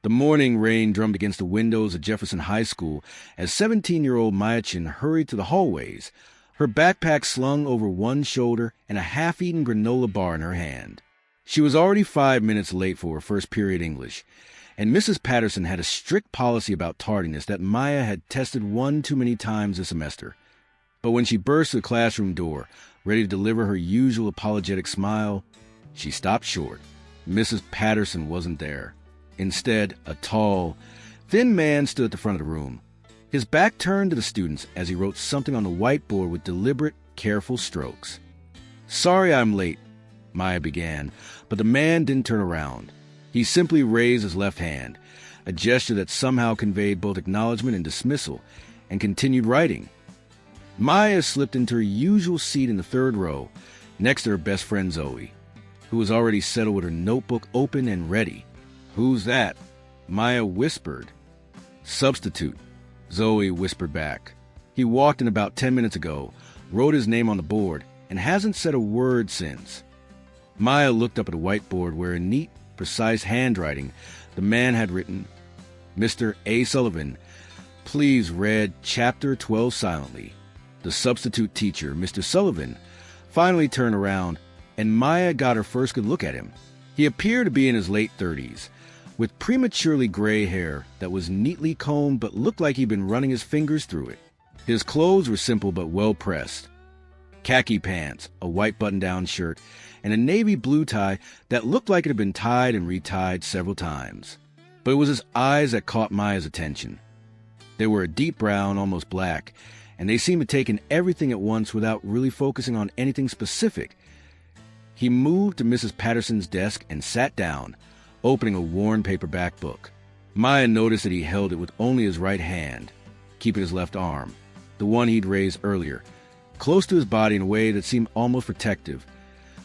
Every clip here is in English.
The morning rain drummed against the windows of Jefferson High School as 17-year-old Maya Chin hurried through the hallways, her backpack slung over one shoulder and a half-eaten granola bar in her hand. She was already 5 minutes late for her first period English, and Mrs. Patterson had a strict policy about tardiness that Maya had tested one too many times this semester. But when she burst through the classroom door, ready to deliver her usual apologetic smile, she stopped short. Mrs. Patterson wasn't there. Instead, a tall, thin man stood at the front of the room. His back turned to the students as he wrote something on the whiteboard with deliberate, careful strokes. "Sorry I'm late," Maya began, but the man didn't turn around. He simply raised his left hand, a gesture that somehow conveyed both acknowledgement and dismissal, and continued writing. Maya slipped into her usual seat in the third row, next to her best friend Zoe, who was already settled with her notebook open and ready. "Who's that?" Maya whispered. "Substitute," Zoe whispered back. "He walked in about 10 minutes ago, wrote his name on the board, and hasn't said a word since." Maya looked up at a whiteboard where in neat, precise handwriting the man had written, "Mr. A. Sullivan, please read Chapter 12 silently." The substitute teacher, Mr. Sullivan, finally turned around, and Maya got her first good look at him. He appeared to be in his late 30s, with prematurely gray hair that was neatly combed but looked like he'd been running his fingers through it. His clothes were simple but well-pressed. Khaki pants, a white button-down shirt, and a navy blue tie that looked like it had been tied and retied several times. But it was his eyes that caught Maya's attention. They were a deep brown, almost black, and they seemed to take in everything at once without really focusing on anything specific. He moved to Mrs. Patterson's desk and sat down, opening a worn paperback book. Maya noticed that he held it with only his right hand, keeping his left arm, the one he'd raised earlier, close to his body in a way that seemed almost protective.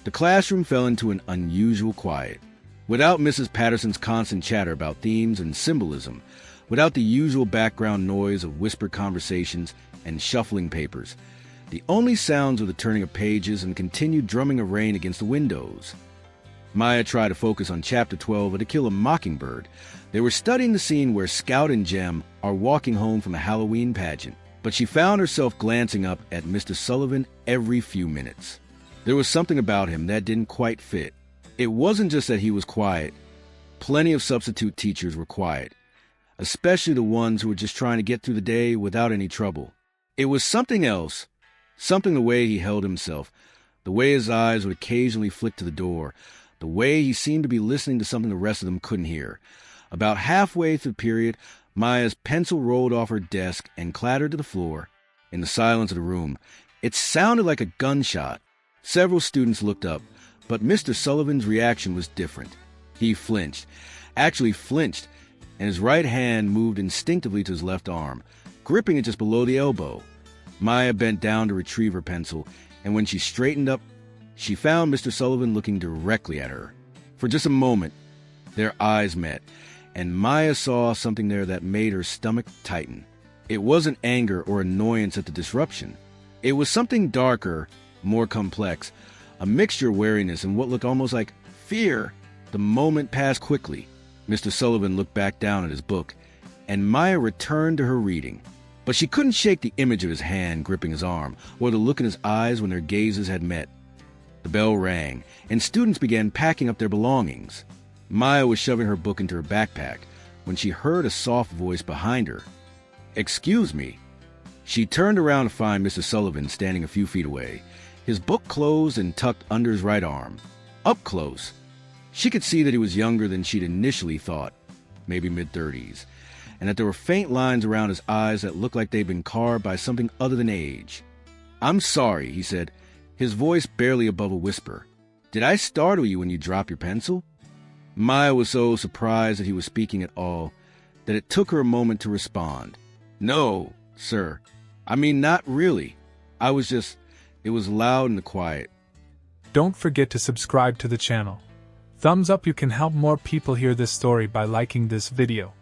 The classroom fell into an unusual quiet. Without Mrs. Patterson's constant chatter about themes and symbolism, without the usual background noise of whispered conversations and shuffling papers, the only sounds were the turning of pages and continued drumming of rain against the windows. Maya tried to focus on Chapter 12 of To Kill a Mockingbird. They were studying the scene where Scout and Jem are walking home from a Halloween pageant, but she found herself glancing up at Mr. Sullivan every few minutes. There was something about him that didn't quite fit. It wasn't just that he was quiet. Plenty of substitute teachers were quiet, especially the ones who were just trying to get through the day without any trouble. It was something else, something the way he held himself, the way his eyes would occasionally flick to the door, the way he seemed to be listening to something the rest of them couldn't hear. About halfway through the period, Maya's pencil rolled off her desk and clattered to the floor. In the silence of the room, it sounded like a gunshot. Several students looked up, but Mr. Sullivan's reaction was different. He flinched, and his right hand moved instinctively to his left arm, gripping it just below the elbow. Maya bent down to retrieve her pencil, and when she straightened up, she found Mr. Sullivan looking directly at her. For just a moment, their eyes met, and Maya saw something there that made her stomach tighten. It wasn't anger or annoyance at the disruption. It was something darker, more complex, a mixture of wariness and what looked almost like fear. The moment passed quickly. Mr. Sullivan looked back down at his book, and Maya returned to her reading. But she couldn't shake the image of his hand gripping his arm, or the look in his eyes when their gazes had met. The bell rang, and students began packing up their belongings. Maya was shoving her book into her backpack when she heard a soft voice behind her. "Excuse me." She turned around to find Mr. Sullivan standing a few feet away, his book closed and tucked under his right arm. Up close, she could see that he was younger than she'd initially thought, maybe mid-30s, and that there were faint lines around his eyes that looked like they'd been carved by something other than age. "I'm sorry," he said, his voice barely above a whisper. "Did I startle you when you dropped your pencil?" Maya was so surprised that he was speaking at all that it took her a moment to respond. "No, sir. I mean, not really. It was loud and quiet." Don't forget to subscribe to the channel. Thumbs up, you can help more people hear this story by liking this video.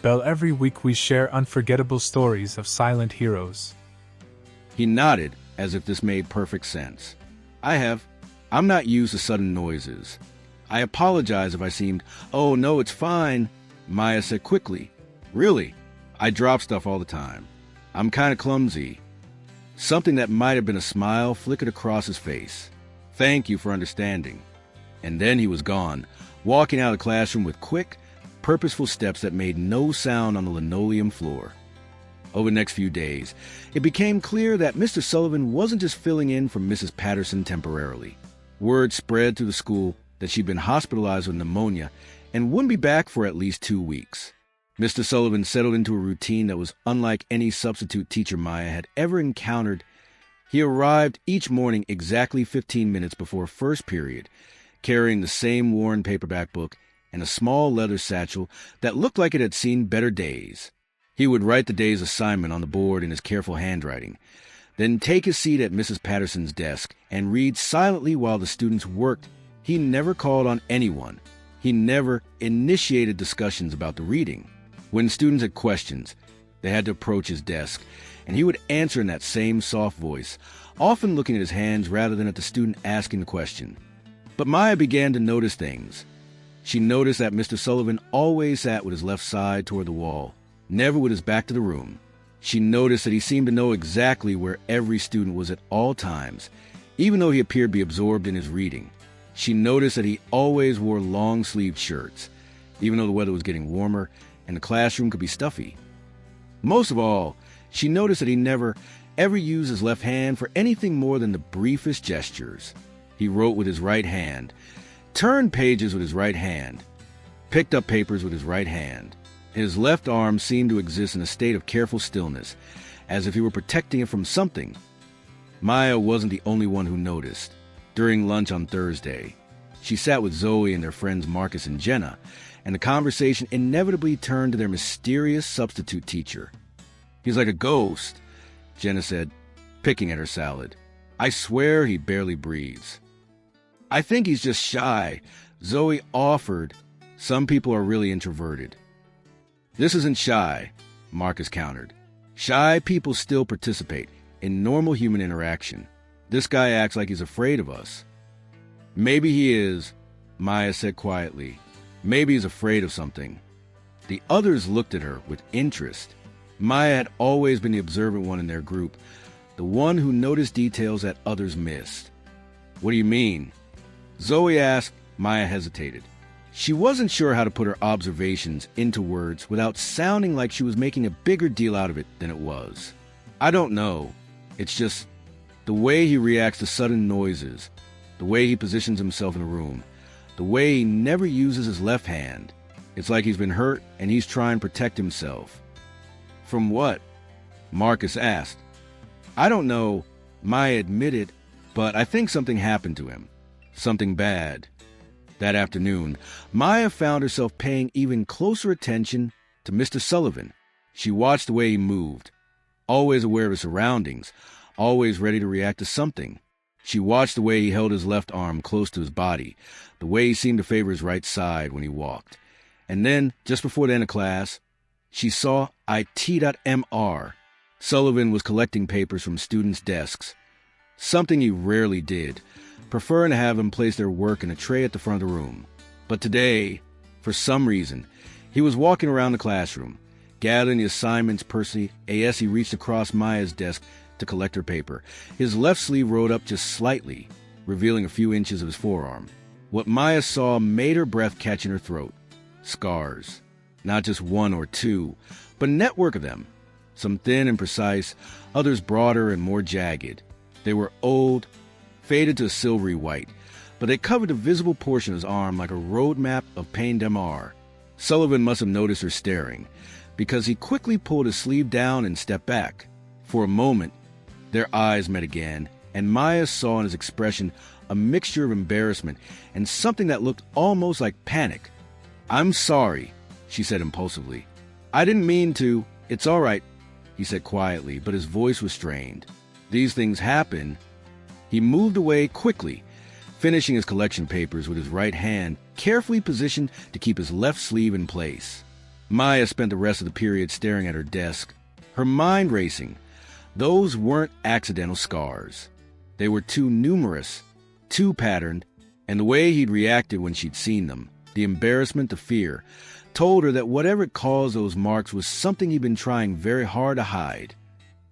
Bell, every week we share unforgettable stories of silent heroes. He nodded as if this made perfect sense. I'm not used to sudden noises. I apologize if I seemed, "Oh, no, it's fine." Maya said quickly. Really? I drop stuff all the time. I'm kind of clumsy. Something that might have been a smile flickered across his face. Thank you for understanding. And then he was gone, walking out of the classroom with quick, purposeful steps that made no sound on the linoleum floor. Over the next few days, it became clear that Mr. Sullivan wasn't just filling in for Mrs. Patterson temporarily. Word spread through the school that she'd been hospitalized with pneumonia and wouldn't be back for at least 2 weeks. Mr. Sullivan settled into a routine that was unlike any substitute teacher Maya had ever encountered. He arrived each morning exactly 15 minutes before first period, carrying the same worn paperback book and a small leather satchel that looked like it had seen better days. He would write the day's assignment on the board in his careful handwriting, then take his seat at Mrs. Patterson's desk and read silently while the students worked. He never called on anyone. He never initiated discussions about the reading. When students had questions, they had to approach his desk, and he would answer in that same soft voice, often looking at his hands rather than at the student asking the question. But Maya began to notice things. She noticed that Mr. Sullivan always sat with his left side toward the wall, never with his back to the room. She noticed that he seemed to know exactly where every student was at all times, even though he appeared to be absorbed in his reading. She noticed that he always wore long-sleeved shirts, even though the weather was getting warmer and the classroom could be stuffy. Most of all, she noticed that he never, ever used his left hand for anything more than the briefest gestures. He wrote with his right hand, turned pages with his right hand, picked up papers with his right hand. His left arm seemed to exist in a state of careful stillness, as if he were protecting it from something. Maya wasn't the only one who noticed. During lunch on Thursday, she sat with Zoe and their friends Marcus and Jenna, and the conversation inevitably turned to their mysterious substitute teacher. "He's like a ghost," Jenna said, picking at her salad. "I swear he barely breathes." "I think he's just shy," Zoe offered. "Some people are really introverted." "This isn't shy," Marcus countered. "Shy people still participate in normal human interaction. This guy acts like he's afraid of us." "Maybe he is," Maya said quietly. "Maybe he's afraid of something." The others looked at her with interest. Maya had always been the observant one in their group, the one who noticed details that others missed. "What do you mean?" Zoe asked. Maya hesitated. She wasn't sure how to put her observations into words without sounding like she was making a bigger deal out of it than it was. "I don't know. It's just the way he reacts to sudden noises, the way he positions himself in a room, the way he never uses his left hand. It's like he's been hurt and he's trying to protect himself." "From what?" Marcus asked. "I don't know," Maya admitted, "but I think something happened to him. Something bad." That afternoon, Maya found herself paying even closer attention to Mr. Sullivan. She watched the way he moved, always aware of his surroundings, always ready to react to something. She watched the way he held his left arm close to his body, the way he seemed to favor his right side when he walked. And then, just before the end of class, she saw IT.MR. Sullivan was collecting papers from students' desks, something he rarely did, preferring to have them place their work in a tray at the front of the room. But today, for some reason, he was walking around the classroom, gathering the assignments personally as he reached across Maya's desk to collect her paper. His left sleeve rolled up just slightly, revealing a few inches of his forearm. What Maya saw made her breath catch in her throat. Scars. Not just one or two, but a network of them. Some thin and precise, others broader and more jagged. They were old, faded to a silvery white, but they covered a visible portion of his arm like a road map of Pain-Demar. Sullivan must have noticed her staring, because he quickly pulled his sleeve down and stepped back. For a moment, their eyes met again, and Maya saw in his expression a mixture of embarrassment and something that looked almost like panic. "I'm sorry," she said impulsively. "I didn't mean to. It's all right," he said quietly, but his voice was strained. "These things happen." He moved away quickly, finishing his collection papers with his right hand carefully positioned to keep his left sleeve in place. Maya spent the rest of the period staring at her desk, her mind racing. Those weren't accidental scars. They were too numerous, too patterned, and the way he'd reacted when she'd seen them, the embarrassment, the fear, told her that whatever caused those marks was something he'd been trying very hard to hide.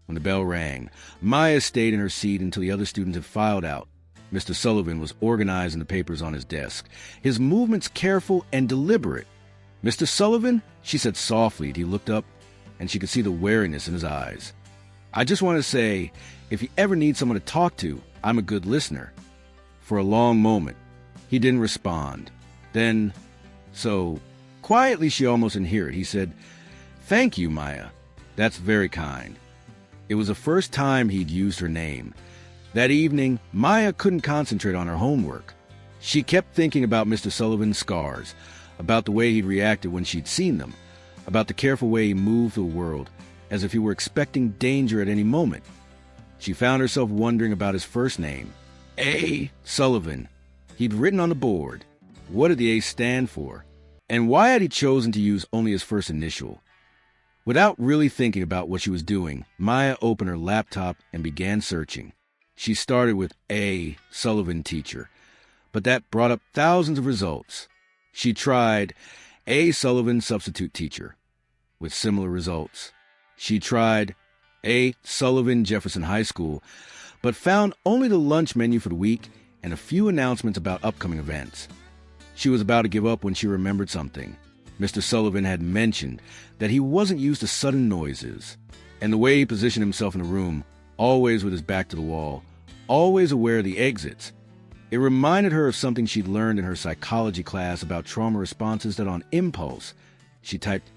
When the bell rang, Maya stayed in her seat until the other students had filed out. Mr. Sullivan was organizing the papers on his desk, his movements careful and deliberate. "Mr. Sullivan," she said softly as he looked up, and she could see the wariness in his eyes. "I just want to say, if you ever need someone to talk to, I'm a good listener." For a long moment, he didn't respond. Then, so quietly she almost didn't hear it, he said, "Thank you, Maya. That's very kind." It was the first time he'd used her name. That evening, Maya couldn't concentrate on her homework. She kept thinking about Mr. Sullivan's scars, about the way he'd reacted when she'd seen them, about the careful way he moved through the world, as if he were expecting danger at any moment. She found herself wondering about his first name, A. Sullivan. He'd written on the board. What did the A stand for? And why had he chosen to use only his first initial? Without really thinking about what she was doing, Maya opened her laptop and began searching. She started with A. Sullivan teacher, but that brought up thousands of results. She tried A. Sullivan substitute teacher, with similar results. She tried A. Sullivan Jefferson High School, but found only the lunch menu for the week and a few announcements about upcoming events. She was about to give up when she remembered something. Mr. Sullivan had mentioned that he wasn't used to sudden noises, and the way he positioned himself in the room, always with his back to the wall, always aware of the exits. It reminded her of something she'd learned in her psychology class about trauma responses, that on impulse, she typed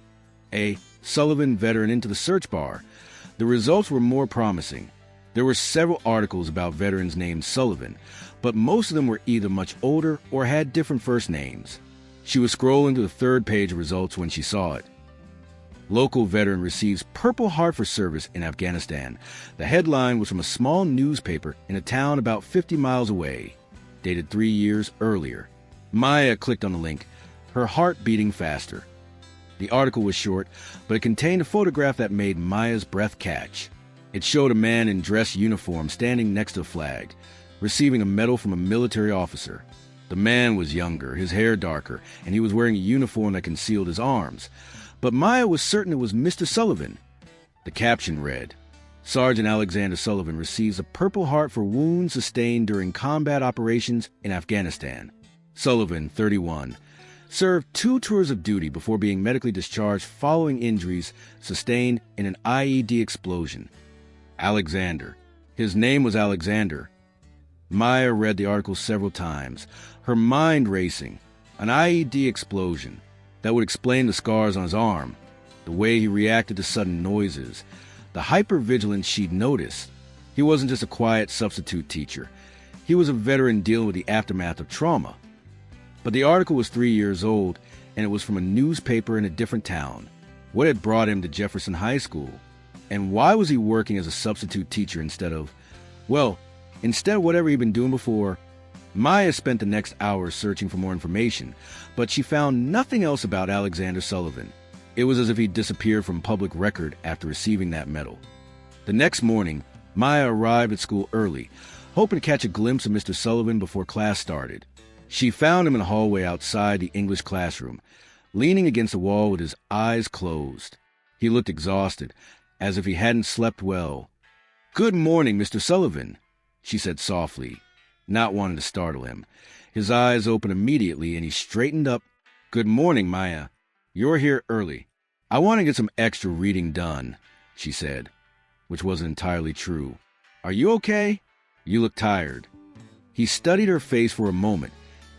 A. Sullivan veteran into the search bar. The results were more promising. There were several articles about veterans named Sullivan, but most of them were either much older or had different first names. She was scrolling to the third page of results when she saw it. Local veteran receives Purple Heart for service in Afghanistan. The headline was from a small newspaper in a town about 50 miles away, dated 3 years earlier. Maya clicked on the link, her heart beating faster. The article was short, but it contained a photograph that made Maya's breath catch. It showed a man in dress uniform standing next to a flag, receiving a medal from a military officer. The man was younger, his hair darker, and he was wearing a uniform that concealed his arms. But Maya was certain it was Mr. Sullivan. The caption read, "Sergeant Alexander Sullivan receives a Purple Heart for wounds sustained during combat operations in Afghanistan. Sullivan, 31, served 2 tours of duty before being medically discharged following injuries sustained in an IED explosion. Alexander. His name was Alexander." Maya read the article several times, her mind racing. An IED explosion. That would explain the scars on his arm, the way he reacted to sudden noises, the hypervigilance she'd noticed. He wasn't just a quiet substitute teacher. He was a veteran dealing with the aftermath of trauma. But the article was 3 years old, and it was from a newspaper in a different town. What had brought him to Jefferson High School? And why was he working as a substitute teacher instead of whatever he'd been doing before? Maya spent the next hour searching for more information, but she found nothing else about Alexander Sullivan. It was as if he'd disappeared from public record after receiving that medal. The next morning, Maya arrived at school early, hoping to catch a glimpse of Mr. Sullivan before class started. She found him in the hallway outside the English classroom, leaning against the wall with his eyes closed. He looked exhausted, as if he hadn't slept well. "Good morning, Mr. Sullivan," she said softly, not wanting to startle him. His eyes opened immediately, and he straightened up. "Good morning, Maya. You're here early. I want to get some extra reading done," she said, which wasn't entirely true. "Are you okay? You look tired." He studied her face for a moment,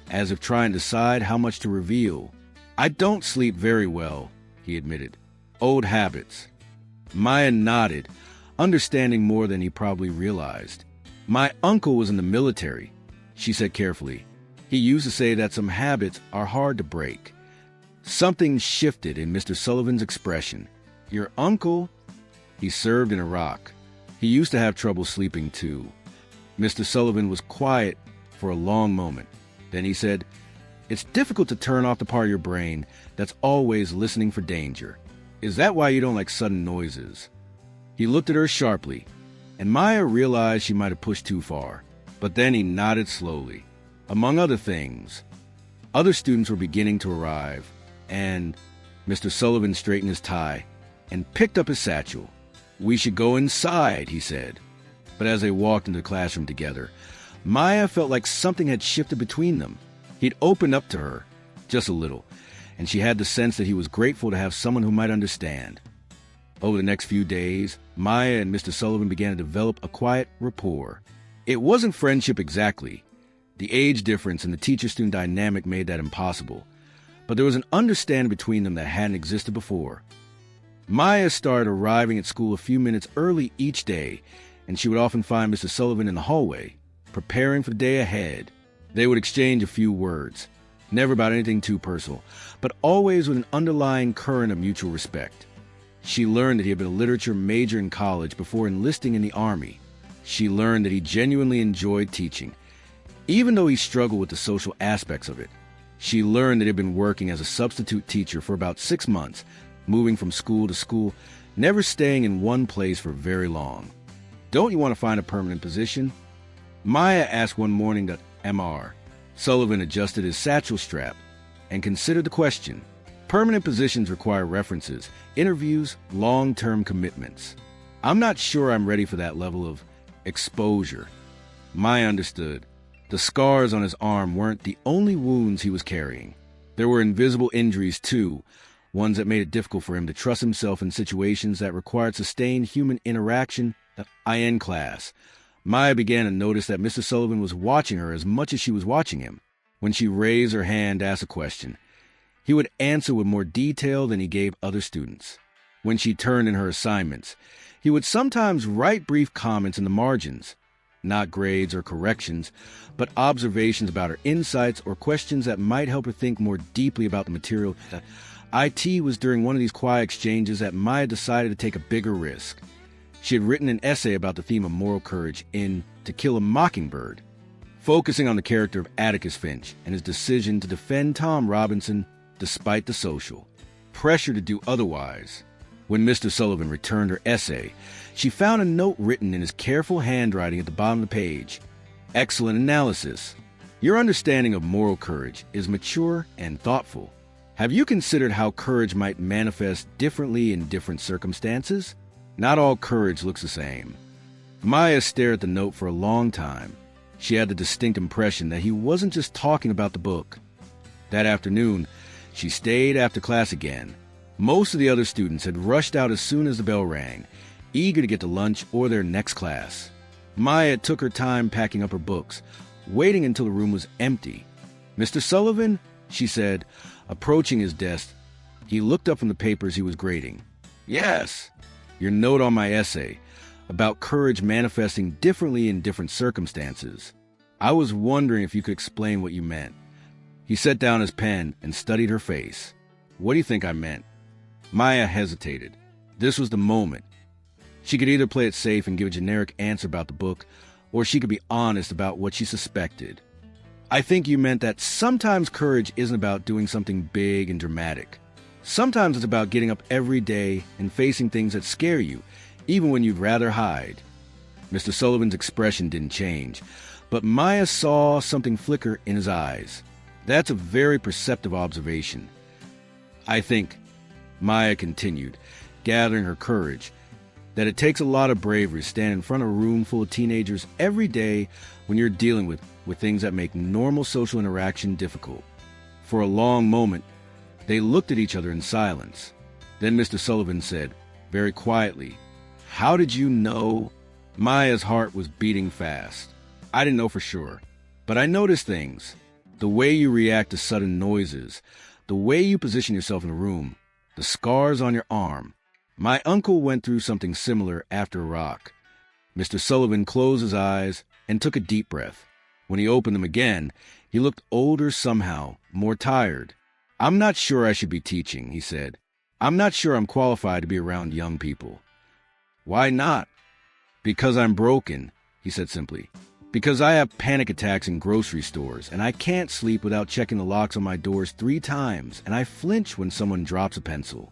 as if trying to decide how much to reveal. "I don't sleep very well," he admitted. "Old habits." Maya nodded, understanding more than he probably realized. "My uncle was in the military," she said carefully. "He used to say that some habits are hard to break." Something shifted in Mr. Sullivan's expression. "Your uncle?" "He served in Iraq. He used to have trouble sleeping too." Mr. Sullivan was quiet for a long moment. Then he said, "It's difficult to turn off the part of your brain that's always listening for danger. Is that why you don't like sudden noises?" He looked at her sharply, and Maya realized she might have pushed too far. But then he nodded slowly. Among other things, other students were beginning to arrive, and Mr. Sullivan straightened his tie and picked up his satchel. "We should go inside," he said. But as they walked into the classroom together, Maya felt like something had shifted between them. He'd opened up to her, just a little, and she had the sense that he was grateful to have someone who might understand. Over the next few days, Maya and Mr. Sullivan began to develop a quiet rapport. It wasn't friendship exactly. The age difference and the teacher-student dynamic made that impossible. But there was an understanding between them that hadn't existed before. Maya started arriving at school a few minutes early each day, and she would often find Mr. Sullivan in the hallway, preparing for the day ahead. They would exchange a few words, never about anything too personal, but always with an underlying current of mutual respect. She learned that he had been a literature major in college before enlisting in the Army. She learned that he genuinely enjoyed teaching, even though he struggled with the social aspects of it. She learned that he had been working as a substitute teacher for about 6 months, moving from school to school, never staying in one place for very long. "Don't you want to find a permanent position?" Maya asked one morning that Mr. Sullivan adjusted his satchel strap and considered the question. Permanent positions require references, interviews, long-term commitments. "I'm not sure I'm ready for that level of exposure." Maya understood. The scars on his arm weren't the only wounds he was carrying. There were invisible injuries, too, ones that made it difficult for him to trust himself in situations that required sustained human interaction. In class, Maya began to notice that Mr. Sullivan was watching her as much as she was watching him. When she raised her hand to ask a question, he would answer with more detail than he gave other students. When she turned in her assignments, he would sometimes write brief comments in the margins, not grades or corrections, but observations about her insights or questions that might help her think more deeply about the material. It was during one of these quiet exchanges that Maya decided to take a bigger risk. She had written an essay about the theme of moral courage in To Kill a Mockingbird, focusing on the character of Atticus Finch and his decision to defend Tom Robinson despite the social pressure to do otherwise. When Mr. Sullivan returned her essay, she found a note written in his careful handwriting at the bottom of the page. "Excellent analysis. Your understanding of moral courage is mature and thoughtful. Have you considered how courage might manifest differently in different circumstances? Not all courage looks the same." Maya stared at the note for a long time. She had the distinct impression that he wasn't just talking about the book. That afternoon, she stayed after class again. Most of the other students had rushed out as soon as the bell rang, eager to get to lunch or their next class. Maya took her time packing up her books, waiting until the room was empty. "Mr. Sullivan," she said, approaching his desk. He looked up from the papers he was grading. "Yes." "Your note on my essay about courage manifesting differently in different circumstances. I was wondering if you could explain what you meant." He set down his pen and studied her face. "What do you think I meant?" Maya hesitated. This was the moment. She could either play it safe and give a generic answer about the book, or she could be honest about what she suspected. "I think you meant that sometimes courage isn't about doing something big and dramatic. Sometimes it's about getting up every day and facing things that scare you, even when you'd rather hide." Mr. Sullivan's expression didn't change, but Maya saw something flicker in his eyes. "That's a very perceptive observation. I think," Maya continued, gathering her courage, "that it takes a lot of bravery to stand in front of a room full of teenagers every day when you're dealing with things that make normal social interaction difficult." For a long moment, they looked at each other in silence. Then Mr. Sullivan said, very quietly, "How did you know?" Maya's heart was beating fast. "I didn't know for sure, but I noticed things. The way you react to sudden noises, the way you position yourself in a room, the scars on your arm. My uncle went through something similar after Iraq." Mr. Sullivan closed his eyes and took a deep breath. When he opened them again, he looked older somehow, more tired. "I'm not sure I should be teaching," he said. "I'm not sure I'm qualified to be around young people." "Why not?" "Because I'm broken," he said simply. "Because I have panic attacks in grocery stores, and I can't sleep without checking the locks on my doors 3 times, and I flinch when someone drops a pencil."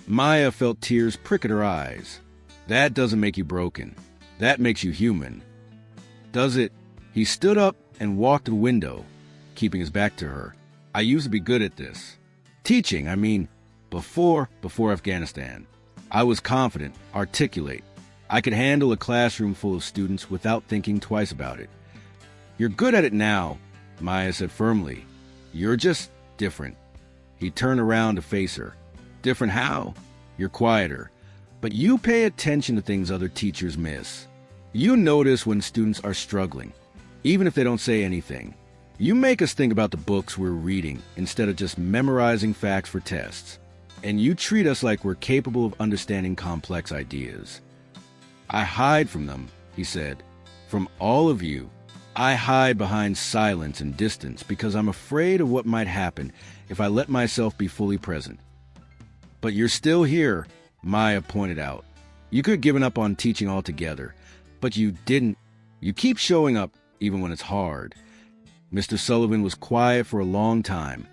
Maya felt tears prick at her eyes. "That doesn't make you broken. That makes you human." "Does it?" He stood up and walked to the window, keeping his back to her. "I used to be good at this. Teaching, I mean. before Afghanistan. I was confident, articulate. I could handle a classroom full of students without thinking twice about it. You're good at it now, Maya said firmly. You're just different. He turned around to face her. Different how? You're quieter. But you pay attention to things other teachers miss. You notice when students are struggling, even if they don't say anything. You make us think about the books we're reading instead of just memorizing facts for tests. And you treat us like we're capable of understanding complex ideas. I hide from them, he said. From all of you. I hide behind silence and distance because I'm afraid of what might happen if I let myself be fully present. But you're still here, Maya pointed out. You could have given up on teaching altogether, but you didn't. You keep showing up even when it's hard. Mr. Sullivan was quiet for a long time,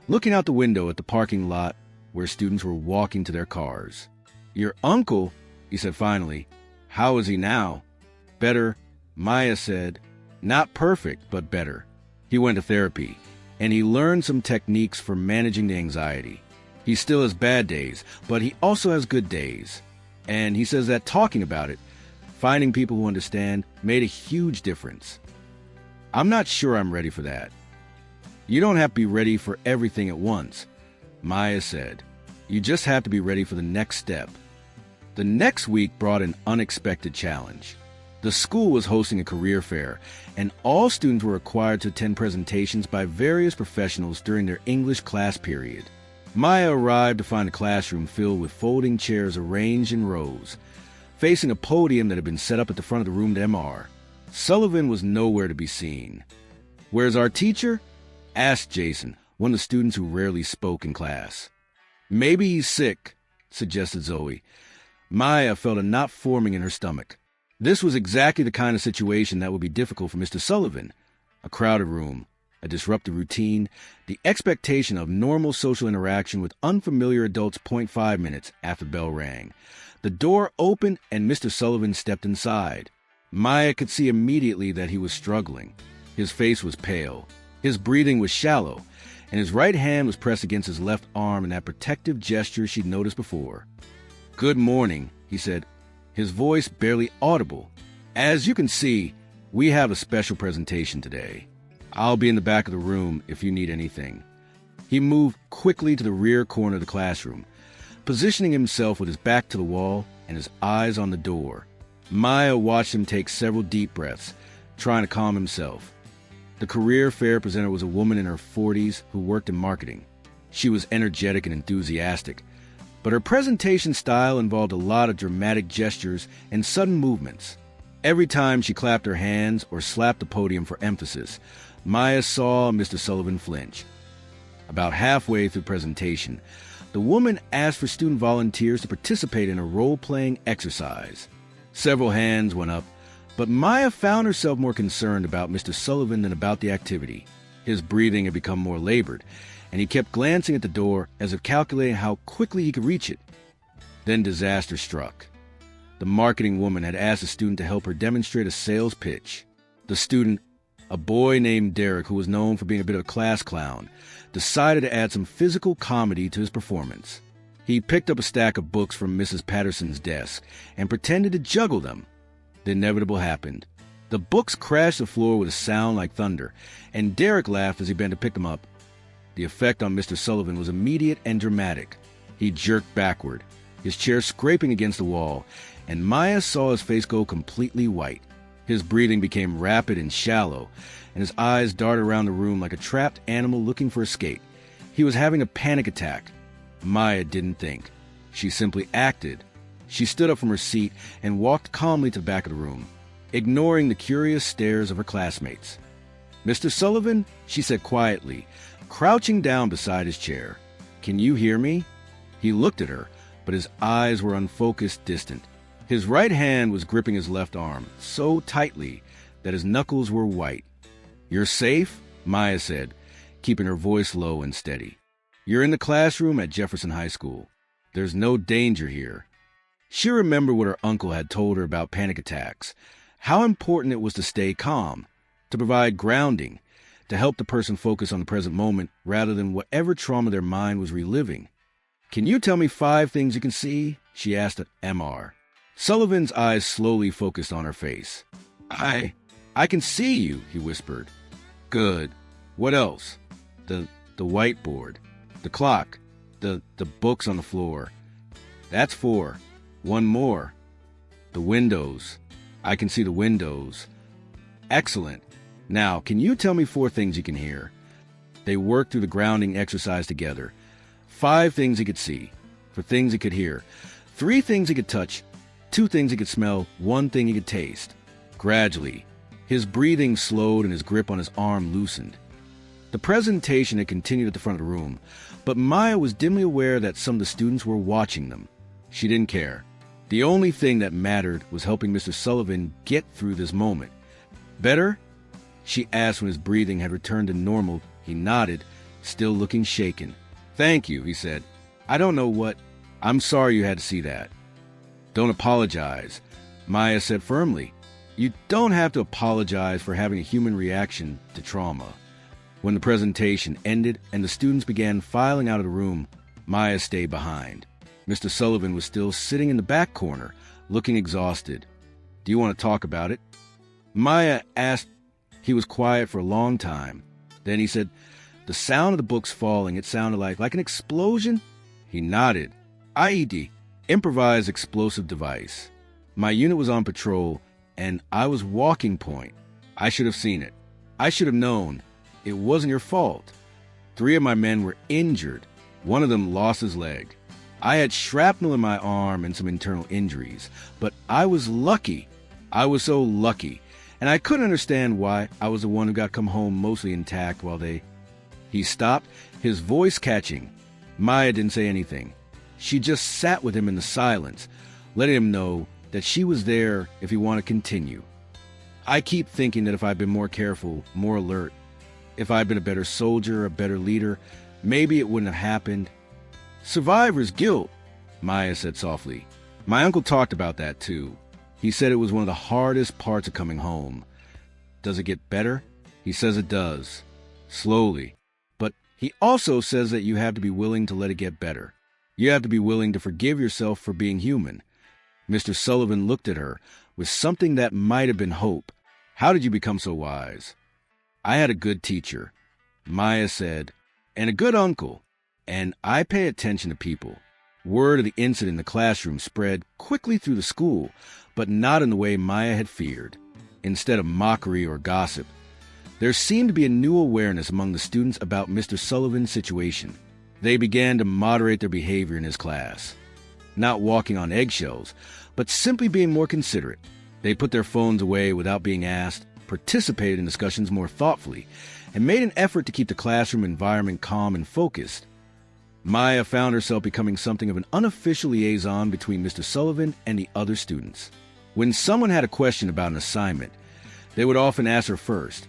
looking out the window at the parking lot where students were walking to their cars. Your uncle, he said finally. How is he now? Better, Maya said. Not perfect, but better. He went to therapy, and he learned some techniques for managing the anxiety. He still has bad days, but he also has good days. And he says that talking about it, finding people who understand, made a huge difference. I'm not sure I'm ready for that. You don't have to be ready for everything at once, Maya said. You just have to be ready for the next step. The next week brought an unexpected challenge. The school was hosting a career fair, and all students were required to attend presentations by various professionals during their English class period. Maya arrived to find a classroom filled with folding chairs arranged in rows, facing a podium that had been set up at the front of the room to MR. Sullivan was nowhere to be seen. Where's our teacher? Asked Jason, one of the students who rarely spoke in class. Maybe he's sick, suggested Zoe. Maya felt a knot forming in her stomach. This was exactly the kind of situation that would be difficult for Mr. Sullivan. A crowded room, a disrupted routine, the expectation of normal social interaction with unfamiliar adults 0.5 minutes after the bell rang. The door opened and Mr. Sullivan stepped inside. Maya could see immediately that he was struggling. His face was pale, his breathing was shallow, and his right hand was pressed against his left arm in that protective gesture she'd noticed before. Good morning, he said, his voice barely audible. As you can see, we have a special presentation today. I'll be in the back of the room if you need anything. He moved quickly to the rear corner of the classroom, positioning himself with his back to the wall and his eyes on the door. Maya watched him take several deep breaths, trying to calm himself. The career fair presenter was a woman in her 40s who worked in marketing. She was energetic and enthusiastic, but her presentation style involved a lot of dramatic gestures and sudden movements. Every time she clapped her hands or slapped the podium for emphasis, Maya saw Mr. Sullivan flinch. About halfway through the presentation, the woman asked for student volunteers to participate in a role-playing exercise. Several hands went up, but Maya found herself more concerned about Mr. Sullivan than about the activity. His breathing had become more labored, and he kept glancing at the door as if calculating how quickly he could reach it. Then disaster struck. The marketing woman had asked a student to help her demonstrate a sales pitch. The student, a boy named Derek who was known for being a bit of a class clown, decided to add some physical comedy to his performance. He picked up a stack of books from Mrs. Patterson's desk and pretended to juggle them. The inevitable happened. The books crashed the floor with a sound like thunder, and Derek laughed as he bent to pick them up. The effect on Mr. Sullivan was immediate and dramatic. He jerked backward, his chair scraping against the wall, and Maya saw his face go completely white. His breathing became rapid and shallow, and his eyes darted around the room like a trapped animal looking for escape. He was having a panic attack. Maya didn't think. She simply acted. She stood up from her seat and walked calmly to the back of the room, ignoring the curious stares of her classmates. Mr. Sullivan, she said quietly, crouching down beside his chair. Can you hear me? He looked at her, but his eyes were unfocused, distant. His right hand was gripping his left arm so tightly that his knuckles were white. You're safe? Maya said, keeping her voice low and steady. You're in the classroom at Jefferson High School. There's no danger here. She remembered what her uncle had told her about panic attacks, how important it was to stay calm, to provide grounding, to help the person focus on the present moment rather than whatever trauma their mind was reliving. Can you tell me 5 things you can see? She asked at MR. Sullivan's eyes slowly focused on her face. I can see you, he whispered. Good. What else? The whiteboard. The clock. The books on the floor. That's 4. One more. The windows. I can see the windows. Excellent. Now, can you tell me 4 things you can hear? They worked through the grounding exercise together. 5 things he could see. For things he could hear. 3 things he could touch. 2 things he could smell. 1 thing he could taste. Gradually, his breathing slowed and his grip on his arm loosened. The presentation had continued at the front of the room, but Maya was dimly aware that some of the students were watching them. She didn't care. The only thing that mattered was helping Mr. Sullivan get through this moment. Better? She asked when his breathing had returned to normal. He nodded, still looking shaken. Thank you, he said. I don't know what... I'm sorry you had to see that. Don't apologize, Maya said firmly. You don't have to apologize for having a human reaction to trauma. When the presentation ended and the students began filing out of the room, Maya stayed behind. Mr. Sullivan was still sitting in the back corner, looking exhausted. Do you want to talk about it? Maya asked. He was quiet for a long time. Then he said, the sound of the books falling, it sounded like an explosion? He nodded. IED, improvised explosive device. My unit was on patrol, and I was walking point. I should have seen it. I should have known. It wasn't your fault. 3 of my men were injured. 1 of them lost his leg. I had shrapnel in my arm and some internal injuries, but I was lucky. I was so lucky, and I couldn't understand why I was the one who got come home mostly intact while they... He stopped, his voice catching. Maya didn't say anything. She just sat with him in the silence, letting him know that she was there if he wanted to continue. I keep thinking that if I'd been more careful, more alert, if I'd been a better soldier, a better leader, maybe it wouldn't have happened. Survivor's guilt, Maya said softly. My uncle talked about that too. He said it was one of the hardest parts of coming home. Does it get better? He says it does. Slowly. But he also says that you have to be willing to let it get better. You have to be willing to forgive yourself for being human. Mr. Sullivan looked at her with something that might have been hope. How did you become so wise? I had a good teacher, Maya said, and a good uncle, and I pay attention to people. Word of the incident in the classroom spread quickly through the school, but not in the way Maya had feared. Instead of mockery or gossip, there seemed to be a new awareness among the students about Mr. Sullivan's situation. They began to moderate their behavior in his class, not walking on eggshells, but simply being more considerate. They put their phones away without being asked, participated in discussions more thoughtfully, and made an effort to keep the classroom environment calm and focused. Maya found herself becoming something of an unofficial liaison between Mr. Sullivan and the other students. When someone had a question about an assignment, they would often ask her first,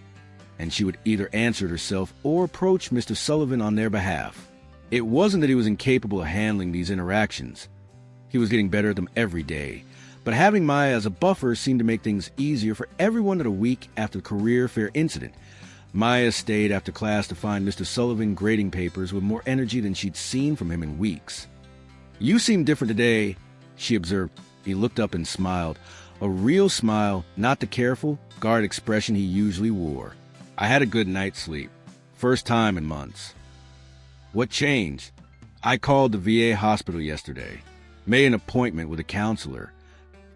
and she would either answer it herself or approach Mr. Sullivan on their behalf. It wasn't that he was incapable of handling these interactions. He was getting better at them every day, but having Maya as a buffer seemed to make things easier for everyone. At a week after the career fair incident, Maya stayed after class to find Mr. Sullivan grading papers with more energy than she'd seen from him in weeks. You seem different today, she observed. He looked up and smiled, a real smile, not the careful, guarded expression he usually wore. I had a good night's sleep. First time in months. What changed? I called the VA hospital yesterday, made an appointment with a counselor.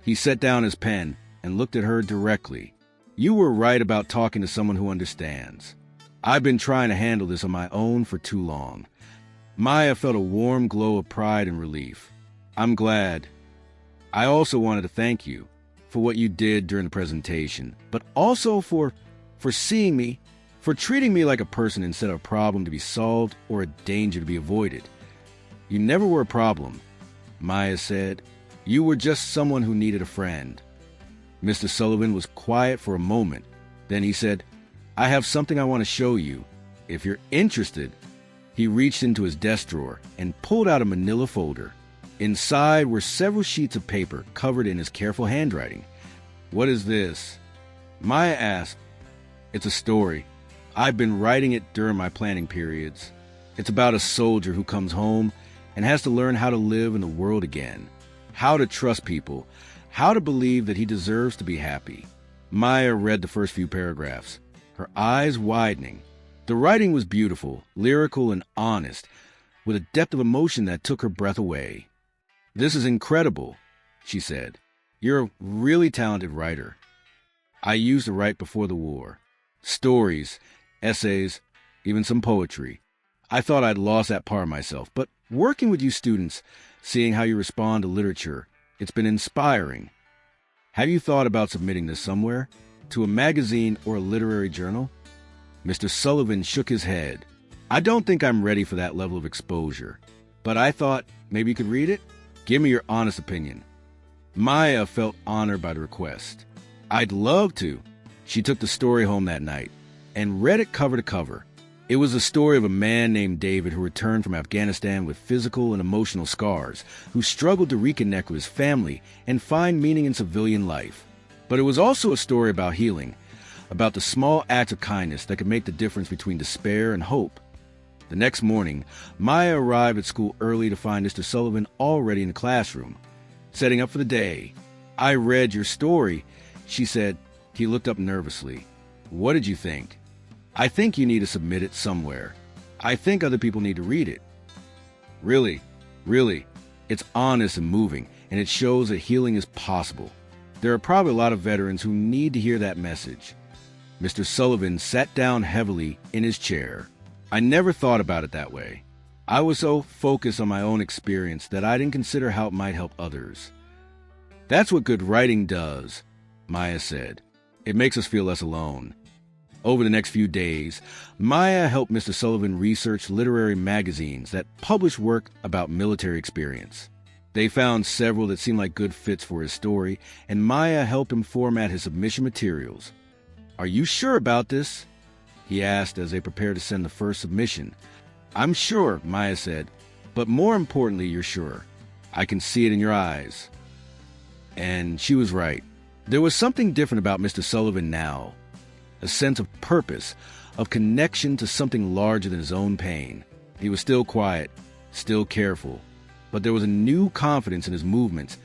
He set down his pen and looked at her directly. You were right about talking to someone who understands. I've been trying to handle this on my own for too long. Maya felt a warm glow of pride and relief. I'm glad. I also wanted to thank you for what you did during the presentation, but also for seeing me, for treating me like a person instead of a problem to be solved or a danger to be avoided. You never were a problem, Maya said. You were just someone who needed a friend. Mr. Sullivan was quiet for a moment. Then he said, I have something I want to show you. If you're interested. He reached into his desk drawer and pulled out a manila folder. Inside were several sheets of paper covered in his careful handwriting. What is this? Maya asked. It's a story. I've been writing it during my planning periods. It's about a soldier who comes home and has to learn how to live in the world again, how to trust people, how to believe that he deserves to be happy. Maya read the first few paragraphs, her eyes widening. The writing was beautiful, lyrical, and honest, with a depth of emotion that took her breath away. "This is incredible," she said. "You're a really talented writer. I used to write before the war. Stories, essays, even some poetry. I thought I'd lost that part of myself, but working with you students, seeing how you respond to literature, it's been inspiring. Have you thought about submitting this somewhere? To a magazine or a literary journal?" Mr. Sullivan shook his head. "I don't think I'm ready for that level of exposure, but I thought maybe you could read it? Give me your honest opinion." Maya felt honored by the request. "I'd love to." She took the story home that night and read it cover to cover. It was the story of a man named David who returned from Afghanistan with physical and emotional scars, who struggled to reconnect with his family and find meaning in civilian life. But it was also a story about healing, about the small acts of kindness that could make the difference between despair and hope. The next morning, Maya arrived at school early to find Mr. Sullivan already in the classroom, setting up for the day. "I read your story," she said. He looked up nervously. "What did you think?" "I think you need to submit it somewhere. I think other people need to read it." Really. It's honest and moving, and it shows that healing is possible. There are probably a lot of veterans who need to hear that message." Mr. Sullivan sat down heavily in his chair. "I never thought about it that way. I was so focused on my own experience that I didn't consider how it might help others." "That's what good writing does," Maya said. "It makes us feel less alone." Over the next few days, Maya helped Mr. Sullivan research literary magazines that publish work about military experience. They found several that seemed like good fits for his story, and Maya helped him format his submission materials. "Are you sure about this?" he asked as they prepared to send the first submission. "I'm sure," Maya said, "but more importantly, you're sure. I can see it in your eyes." And she was right. There was something different about Mr. Sullivan now. A sense of purpose, of connection to something larger than his own pain. He was still quiet, still careful, but there was a new confidence in his movements,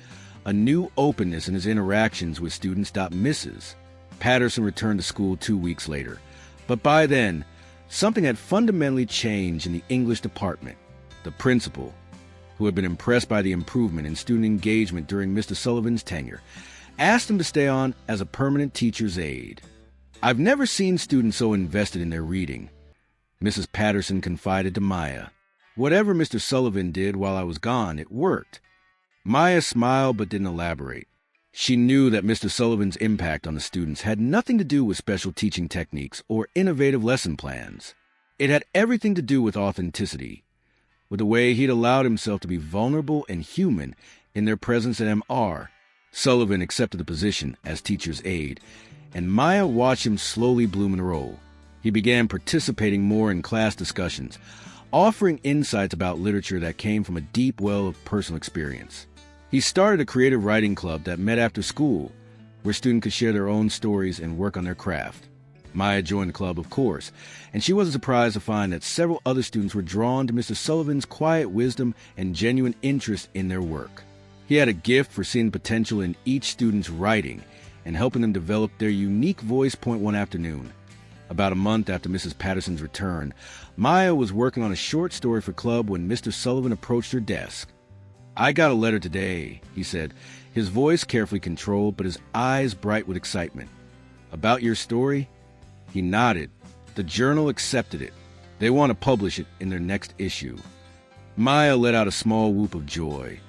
a new openness in his interactions with students. Mrs. Patterson returned to school 2 weeks later, but by then, something had fundamentally changed in the English department. The principal, who had been impressed by the improvement in student engagement during Mr. Sullivan's tenure, asked him to stay on as a permanent teacher's aide. "I've never seen students so invested in their reading," Mrs. Patterson confided to Maya. "Whatever Mr. Sullivan did while I was gone, it worked." Maya smiled but didn't elaborate. She knew that Mr. Sullivan's impact on the students had nothing to do with special teaching techniques or innovative lesson plans. It had everything to do with authenticity, with the way he'd allowed himself to be vulnerable and human in their presence at MR. Sullivan accepted the position as teacher's aide, and Maya watched him slowly bloom in the role. He began participating more in class discussions, offering insights about literature that came from a deep well of personal experience. He started a creative writing club that met after school, where students could share their own stories and work on their craft. Maya joined the club, of course, and she wasn't surprised to find that several other students were drawn to Mr. Sullivan's quiet wisdom and genuine interest in their work. He had a gift for seeing potential in each student's writing and helping them develop their unique voice. One afternoon, about a month after Mrs. Patterson's return, Maya was working on a short story for club when Mr. Sullivan approached her desk. "I got a letter today," he said, his voice carefully controlled but his eyes bright with excitement. "About your story?" He nodded. "The journal accepted it. They want to publish it in their next issue." Maya let out a small whoop of joy,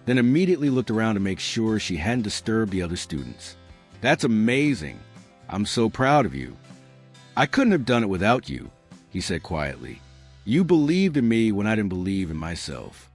then immediately looked around to make sure she hadn't disturbed the other students. "That's amazing. I'm so proud of you." "I couldn't have done it without you," he said quietly. "You believed in me when I didn't believe in myself."